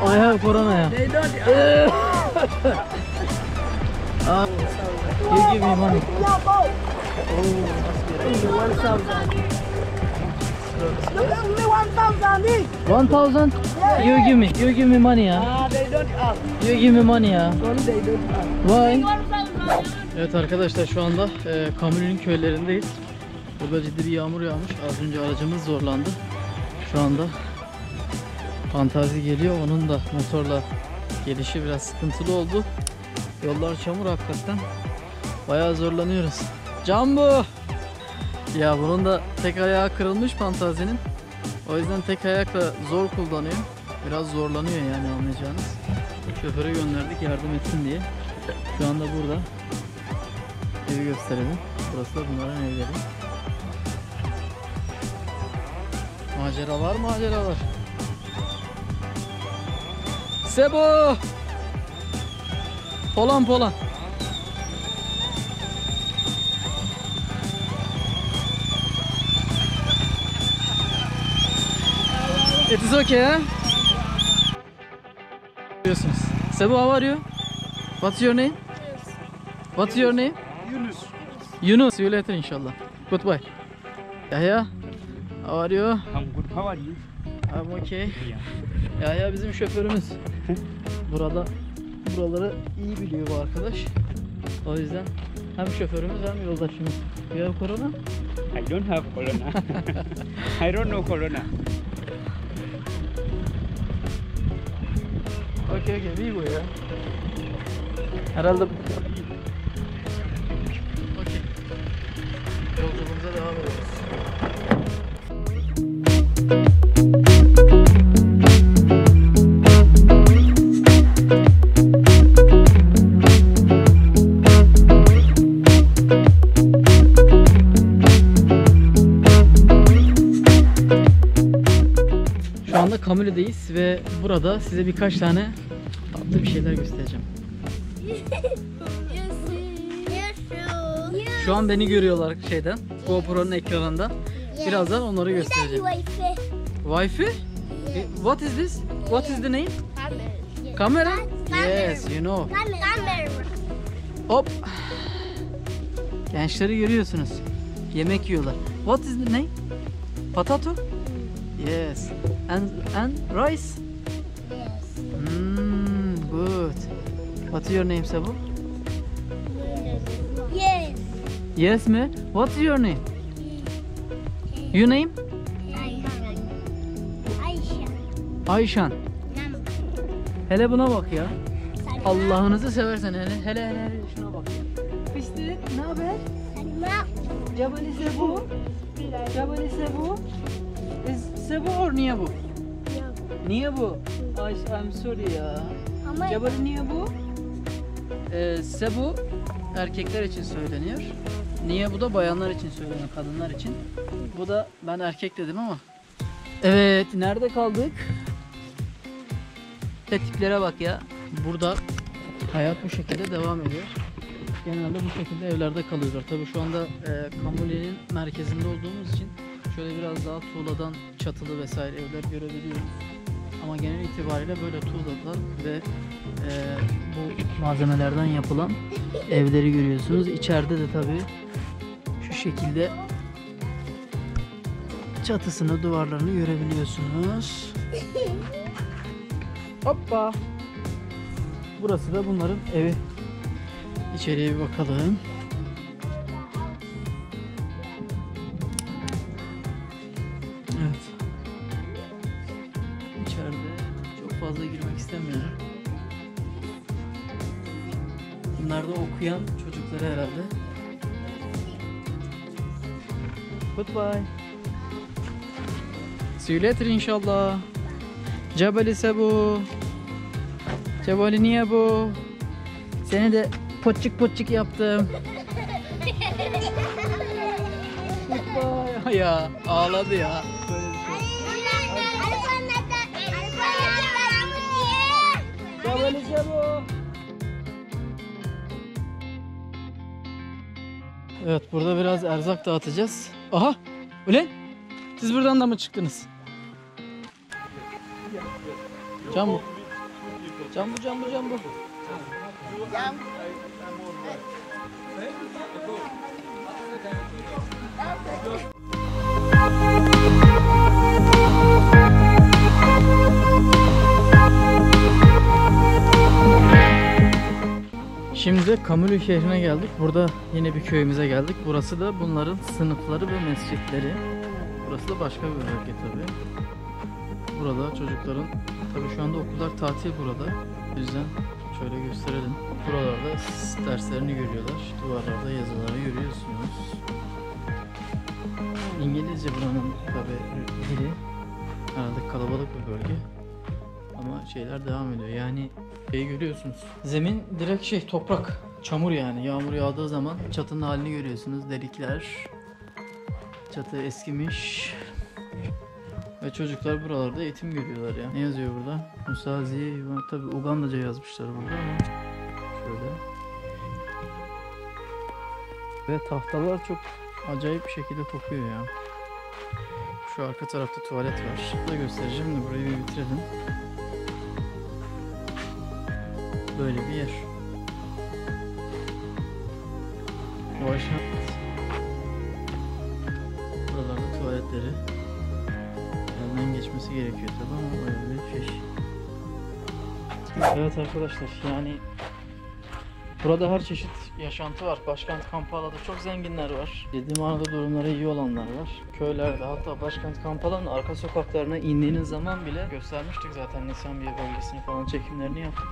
I have corona. They don't. You give me money. Only 1,000. Only 1,000 each. 1,000? Yeah. You give me money ya. They don't ask. You give me money ya. Only they don't ask. Why? Evet arkadaşlar, şu anda Kamil'in köylerindeyiz. Burada ciddi bir yağmur yağmış. Az önce aracımız zorlandı. Şu anda Fantazi geliyor. Onun da motorla gelişi biraz sıkıntılı oldu. Yollar çamur hakikaten. Bayağı zorlanıyoruz. Cambu! Ya bunun da tek ayağı kırılmış Fantazi'nin. O yüzden tek ayakla zor kullanıyor. Biraz zorlanıyor yani, anlayacağınız. Şoföre gönderdik yardım etsin diye. Şu anda burada. Evi gösterelim. Burası da bunların evleri. Maceralar maceralar. Sebo! Polan polan. It is okay, huh? Biliyorsunuz. Sebo, how are you? What's your name? What's your name? Yunus. Yunus. See you later inşallah. Goodbye. Yahya, how are you? I'm good. How are you? I'm okay. Yeah. Yahya bizim şoförümüz. Buraları iyi biliyor bu arkadaş. O yüzden hem şoförümüz hem yoldaşımız. You have corona? I don't have corona. I don't know corona. Okay, iyi bu ya. Herhalde okey. Yolculuğumuza devam ediyoruz. Şu anda Kamil'deyiz ve burada size birkaç tane tatlı bir şeyler göstereceğim. Şu an beni görüyorlar şeyden, GoPro'nun ekranından. Birazdan onları göstereceğim. Wi-Fi? What is this? What is the name? Kamera? Yes, you know. Hop. Gençleri görüyorsunuz. Yemek yiyorlar. What is the name? Potato? Yes. And rice? Good. What's your name, Sabu? Yes. Yes mi? What's your name? Your name? Ayşan. Hele buna bak ya. Allah'ınızı seversen hele şuna bak ya. Fıstık, ne haber? Cebali Sebu. Cebali Sebu. Is Sebu or niye bu? Niye bu? I'm sorry ya. Cebali niye bu? Sebu erkekler için söyleniyor. Niye bu da bayanlar için söyleniyor, kadınlar için. Bu da ben erkek dedim ama. Evet, nerede kaldık? Tiplere bak ya. Burada hayat bu şekilde devam ediyor. Genelde bu şekilde evlerde kalıyorlar. Tabii şu anda Kamuli'nin merkezinde olduğumuz için şöyle biraz daha tuğladan çatılı vesaire evler görebiliyoruz. Ama genel itibariyle böyle tuğladan ve bu malzemelerden yapılan evleri görüyorsunuz. İçeride de tabii şu şekilde çatısını, duvarlarını görebiliyorsunuz. Hoppa! Burası da bunların evi. İçeriye bir bakalım. Evet. İçeride çok fazla girmek istemiyorum. Bunlar da okuyan çocukları herhalde. Goodbye. See you later inşallah. Cebali Sebu. Cebali niye bu? Seni de potçuk yaptım. Goodbye. Ya ağladı ya. Böyle bir şey. Cebali Sebu. Evet, burada biraz erzak dağıtacağız. Aha! Ulan! Siz buradan da mı çıktınız? Can bu. Jambu jambu jambu. Şimdi Kamulu şehrine geldik. Burada yine bir köyümüze geldik. Burası da bunların sınıfları ve mescitleri. Burası da başka bir bölge tabi. Burada çocukların, tabi şu anda okullar tatil burada. O yüzden şöyle gösterelim. Buralarda derslerini görüyorlar. Duvarlarda yazıları görüyorsunuz. İngilizce buranın tabi dili. Herhalde kalabalık bir bölge. Ama şeyler devam ediyor. Yani görüyorsunuz. Zemin direkt toprak, çamur yani. Yağmur yağdığı zaman çatının halini görüyorsunuz. Delikler. Çatı eskimiş. Ve çocuklar buralarda eğitim görüyorlar ya. Ne yazıyor burada? Musazi, tabi Ugandaca yazmışlar burada ama şöyle. Ve tahtalar çok acayip bir şekilde kokuyor ya. Şu arka tarafta tuvalet var. Da göstereceğim de burayı bir bitirelim. Böyle bir yer. Başak. Buralarda tuvaletleri. Yandan geçmesi gerekiyor tabi ama böyle bir şey. Evet arkadaşlar, yani burada her çeşit yaşantı var. Başkent Kampala'da çok zenginler var. Dediğim arada durumları iyi olanlar var. Köylerde, hatta Başkent Kampala'nın arka sokaklarına indiğiniz zaman bile göstermiştik zaten. Nisanbiye bölgesini falan çekimlerini yaptık.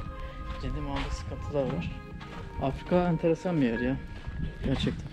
Ciddi manada sıkıntılar var. Afrika enteresan bir yer ya. Gerçekten.